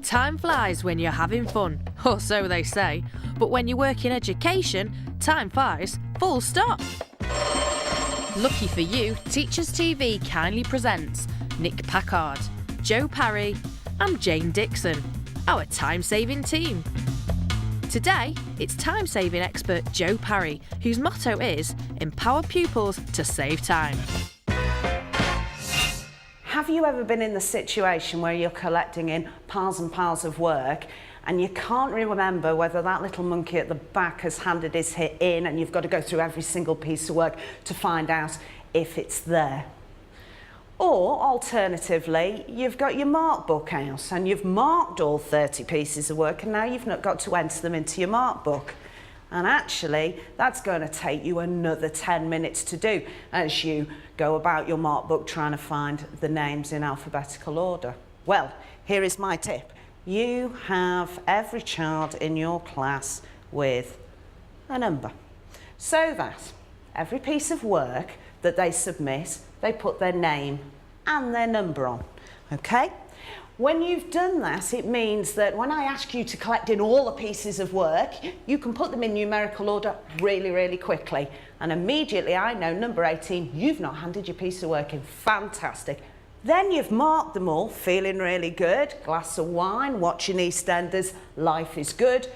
Time flies when you're having fun, or so they say. But when you work in education, time flies full stop. Lucky for you, Teachers TV kindly presents Nick Packard, Joe Parry and Jane Dixon, our time-saving team. Today, it's time-saving expert Joe Parry, whose motto is empower pupils to save time. Have you ever been in the situation where you're collecting in piles and piles of work and you can't remember whether that little monkey at the back has handed his hit in and you've got to go through every single piece of work to find out if it's there? Or alternatively, you've got your mark book out and you've marked all 30 pieces of work and now you've not got to enter them into your mark book. And actually, that's going to take you another 10 minutes to do as you go about your mark book trying to find the names in alphabetical order. Well, here is my tip. You have every child in your class with a number, so that every piece of work that they submit, they put their name and their number on, okay? When you've done that, it means that when I ask you to collect in all the pieces of work, you can put them in numerical order really, really quickly. And immediately I know, number 18, you've not handed your piece of work in. Fantastic. Then you've marked them all, feeling really good, glass of wine, watching EastEnders, life is good.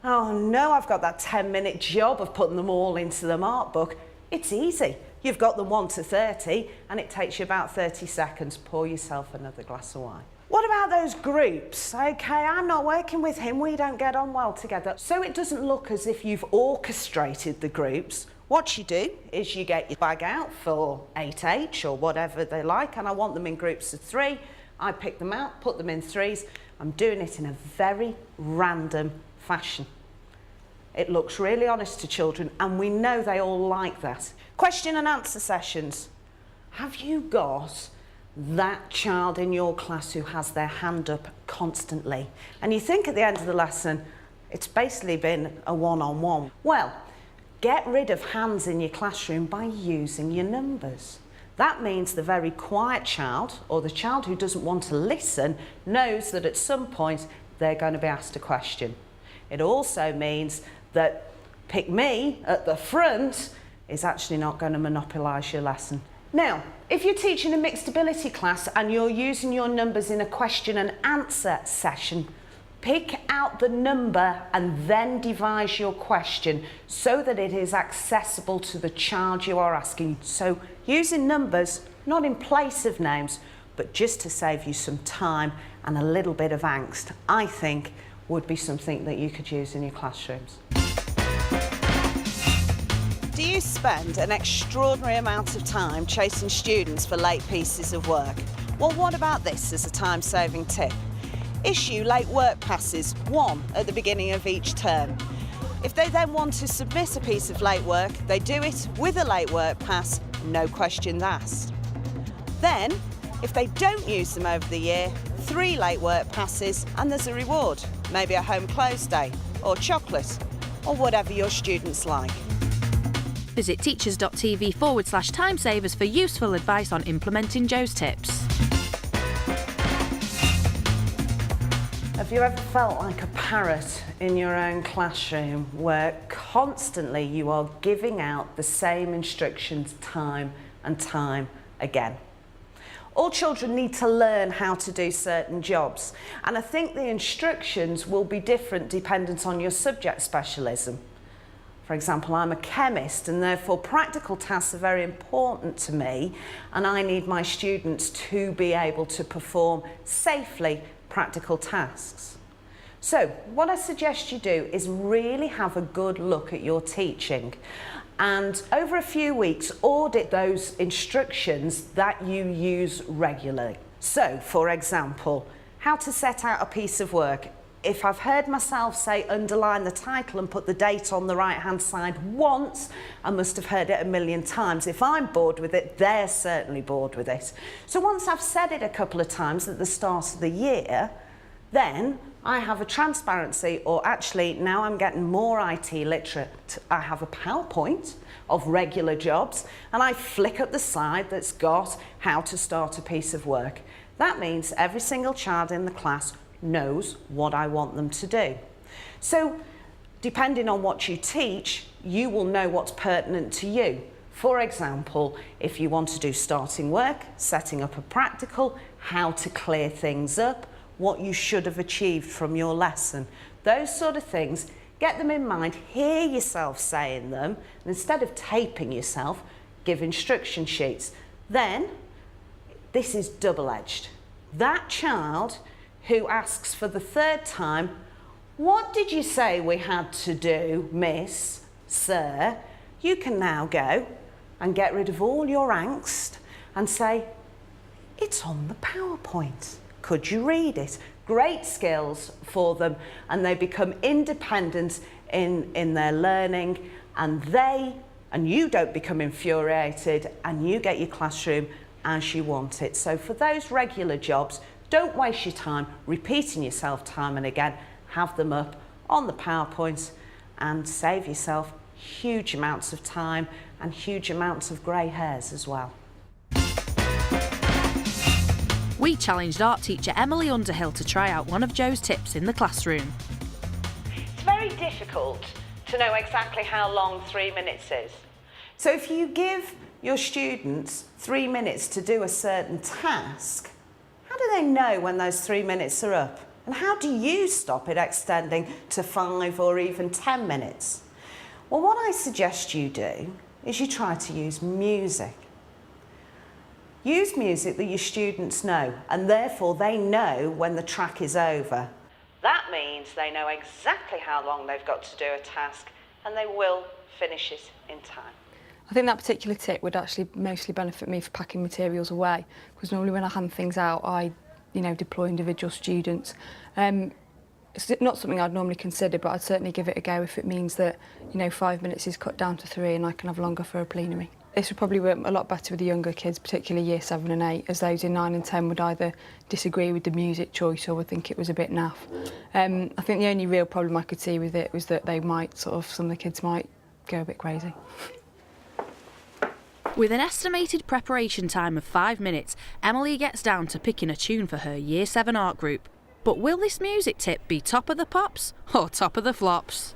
Oh no, I've got that 10-minute job of putting them all into the mark book. It's easy. You've got them 1 to 30 and it takes you about 30 seconds. Pour yourself another glass of wine. What about those groups? Okay, I'm not working with him, we don't get on well together. So it doesn't look as if you've orchestrated the groups. What you do is you get your bag out for 8H or whatever they like, and I want them in groups of 3. I pick them out, put them in 3s. I'm doing it in a very random fashion. It looks really honest to children, and we know they all like that. Question and answer sessions. Have you got that child in your class who has their hand up constantly? And you think at the end of the lesson, it's basically been a one-on-one. Well, get rid of hands in your classroom by using your numbers. That means the very quiet child, or the child who doesn't want to listen, knows that at some point they're going to be asked a question. It also means that pick me at the front is actually not going to monopolise your lesson. Now, if you're teaching a mixed ability class and you're using your numbers in a question and answer session, pick out the number and then devise your question so that it is accessible to the child you are asking. So using numbers, not in place of names, but just to save you some time and a little bit of angst, I think would be something that you could use in your classrooms. Do you spend an extraordinary amount of time chasing students for late pieces of work? Well, what about this as a time-saving tip? Issue late work passes, 1 at the beginning of each term. If they then want to submit a piece of late work, they do it with a late work pass, no questions asked. Then, if they don't use them over the year, 3 late work passes and there's a reward, maybe a home close day, or chocolate, or whatever your students like. Visit teachers.tv/timesavers for useful advice on implementing Joe's tips. Have you ever felt like a parrot in your own classroom where constantly you are giving out the same instructions time and time again? All children need to learn how to do certain jobs, and I think the instructions will be different dependent on your subject specialism. For example, I'm a chemist and therefore practical tasks are very important to me, and I need my students to be able to perform safely practical tasks. So what I suggest you do is really have a good look at your teaching and over a few weeks audit those instructions that you use regularly. So for example, how to set out a piece of work. If I've heard myself say underline the title and put the date on the right hand side once, I must have heard it a million times. If I'm bored with it, they're certainly bored with it. So once I've said it a couple of times at the start of the year, then I have a transparency, or actually now I'm getting more IT literate. I have a PowerPoint of regular jobs and I flick up the slide that's got how to start a piece of work. That means every single child in the class knows what I want them to do. So, depending on what you teach, you will know what's pertinent to you. For example, if you want to do starting work, setting up a practical, how to clear things up, what you should have achieved from your lesson, those sort of things, get them in mind, hear yourself saying them, and instead of taping yourself, give instruction sheets. Then, this is double-edged. That child who asks for the third time, "What did you say we had to do, miss, sir?" You can now go and get rid of all your angst and say, "It's on the PowerPoint. Could you read it?" Great skills for them, and they become independent in their learning, and you don't become infuriated, and you get your classroom as you want it. So for those regular jobs, don't waste your time repeating yourself time and again. Have them up on the PowerPoint and save yourself huge amounts of time and huge amounts of grey hairs as well. We challenged art teacher Emily Underhill to try out one of Joe's tips in the classroom. It's very difficult to know exactly how long 3 minutes is. So if you give your students 3 minutes to do a certain task, how do they know when those 3 minutes are up? And how do you stop it extending to 5 or even 10 minutes? Well, what I suggest you do is you try to use music. Use music that your students know, and therefore they know when the track is over. That means they know exactly how long they've got to do a task, and they will finish it in time. I think that particular tip would actually mostly benefit me for packing materials away, because normally when I hand things out, I deploy individual students. It's not something I'd normally consider, but I'd certainly give it a go if it means that 5 minutes is cut down to 3 and I can have longer for a plenary. This would probably work a lot better with the younger kids, particularly year 7 and 8, as those in 9 and 10 would either disagree with the music choice or would think it was a bit naff. I think the only real problem I could see with it was that some of the kids might go a bit crazy. With an estimated preparation time of 5 minutes, Emily gets down to picking a tune for her Year 7 art group. But will this music tip be top of the pops or top of the flops?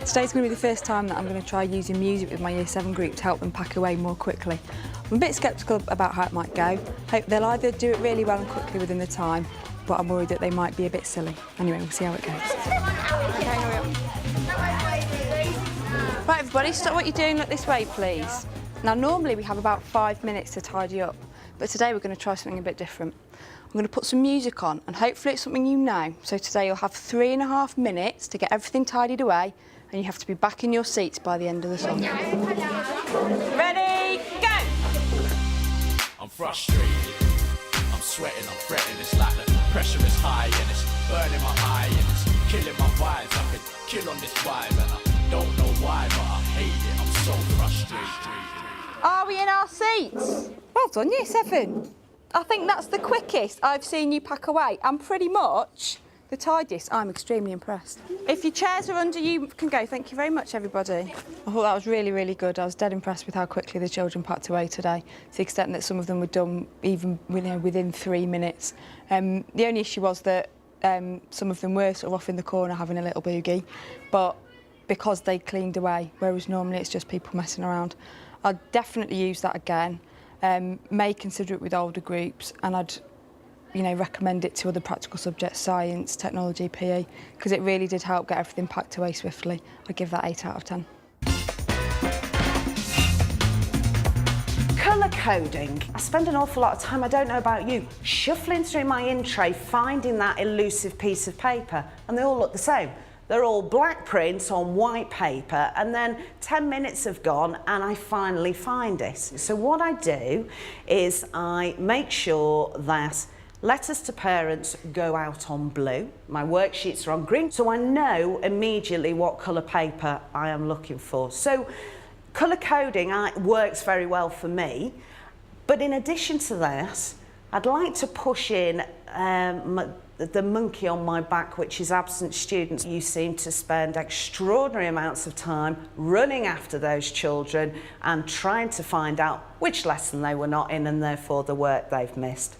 Today's going to be the first time that I'm going to try using music with my Year 7 group to help them pack away more quickly. I'm a bit sceptical about how it might go. Hope they'll either do it really well and quickly within the time, but I'm worried that they might be a bit silly. Anyway, we'll see how it goes. Right, everybody, stop what you're doing, look this way, please. Now, normally we have about 5 minutes to tidy up, but today we're going to try something a bit different. I'm going to put some music on, and hopefully it's something you know. So today you'll have 3.5 minutes to get everything tidied away, and you have to be back in your seats by the end of the song. Ready, go! I'm frustrated, I'm sweating, I'm fretting. It's like the pressure is high and it's burning my eye and it's killing my vibes. I could kill on this vibe and I don't know why, but I hate it. I'm so frustrated. Are we in our seats? Well done, Year 7. I think that's the quickest I've seen you pack away, and pretty much the tidiest. I'm extremely impressed. If your chairs are under, you can go. Thank you very much, everybody. I thought that was really, really good. I was dead impressed with how quickly the children packed away today, to the extent that some of them were done even within 3 minutes. The only issue was that some of them were sort of off in the corner having a little boogie, but because they cleaned away, whereas normally it's just people messing around. I'd definitely use that again. May consider it with older groups, and I'd recommend it to other practical subjects, science, technology, PE, because it really did help get everything packed away swiftly. I'd give that 8 out of 10. Colour coding. I spend an awful lot of time, I don't know about you, shuffling through my in tray, finding that elusive piece of paper, and they all look the same. They're all black prints on white paper, and then 10 minutes have gone and I finally find it. So what I do is I make sure that letters to parents go out on blue. My worksheets are on green, so I know immediately what colour paper I am looking for. So colour coding works very well for me, but in addition to that, I'd like to push in the monkey on my back, which is absent students. You seem to spend extraordinary amounts of time running after those children and trying to find out which lesson they were not in and therefore the work they've missed.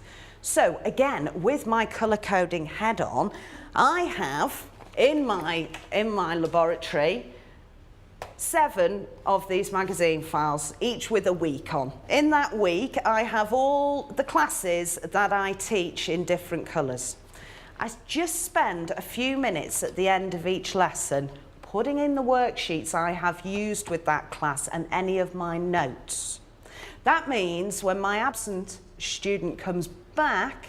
So again, with my colour coding head on, I have in my laboratory 7 of these magazine files, each with a week on. In that week, I have all the classes that I teach in different colours. I just spend a few minutes at the end of each lesson putting in the worksheets I have used with that class and any of my notes. That means when my absent student comes back,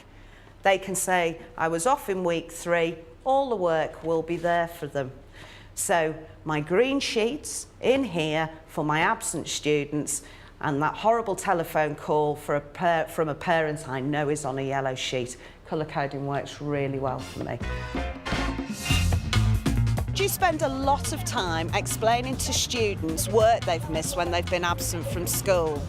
they can say, I was off in week 3, all the work will be there for them. So my green sheets in here for my absent students, and that horrible telephone call for from a parent I know is on a yellow sheet. Colour coding works really well for me. Do you spend a lot of time explaining to students work they've missed when they've been absent from school?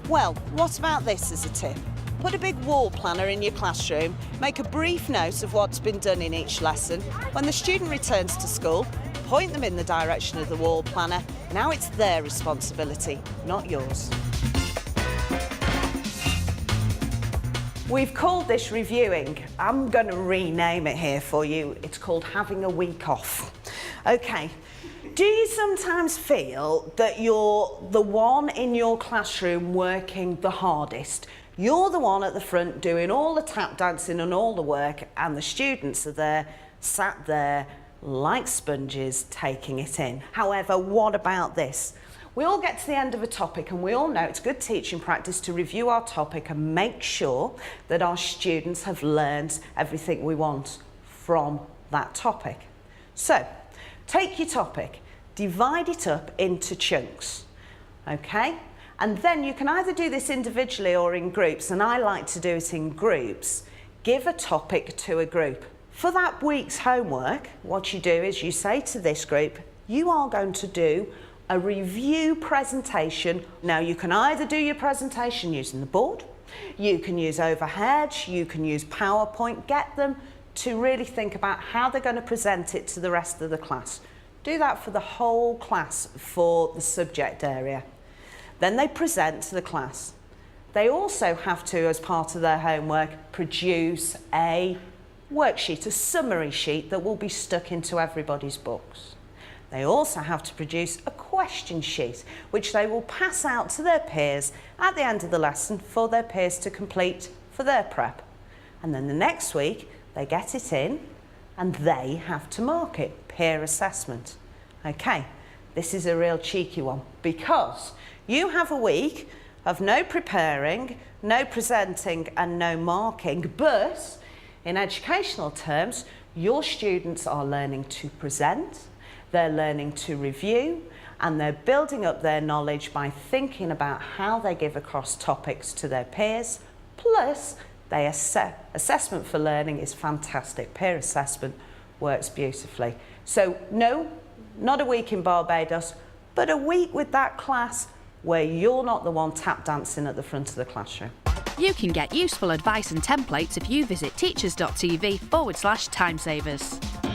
Well, what about this as a tip? Put a big wall planner in your classroom, make a brief note of what's been done in each lesson. When the student returns to school, point them in the direction of the wall planner. Now it's their responsibility, not yours. We've called this reviewing. I'm going to rename it here for you. It's called having a week off. Okay. Do you sometimes feel that you're the one in your classroom working the hardest? You're the one at the front doing all the tap dancing and all the work, and the students are there, sat there, like sponges, taking it in. However, what about this? We all get to the end of a topic and we all know it's good teaching practice to review our topic and make sure that our students have learned everything we want from that topic. So, take your topic, divide it up into chunks, okay? And then you can either do this individually or in groups, and I like to do it in groups. Give a topic to a group. For that week's homework, what you do is you say to this group, you are going to do a review presentation. Now you can either do your presentation using the board, you can use overhead, you can use PowerPoint, get them to really think about how they're going to present it to the rest of the class. Do that for the whole class for the subject area. Then they present to the class. They also have to, as part of their homework, produce a worksheet, a summary sheet that will be stuck into everybody's books. They also have to produce a question sheet, which they will pass out to their peers at the end of the lesson for their peers to complete for their prep. And then the next week, they get it in and they have to mark it, peer assessment. Okay, this is a real cheeky one because you have a week of no preparing, no presenting and no marking, but in educational terms, your students are learning to present, they're learning to review, and they're building up their knowledge by thinking about how they give across topics to their peers, plus they assessment for learning is fantastic. Peer assessment works beautifully. So no, not a week in Barbados, but a week with that class where you're not the one tap dancing at the front of the classroom. You can get useful advice and templates if you visit teachers.tv/timesavers.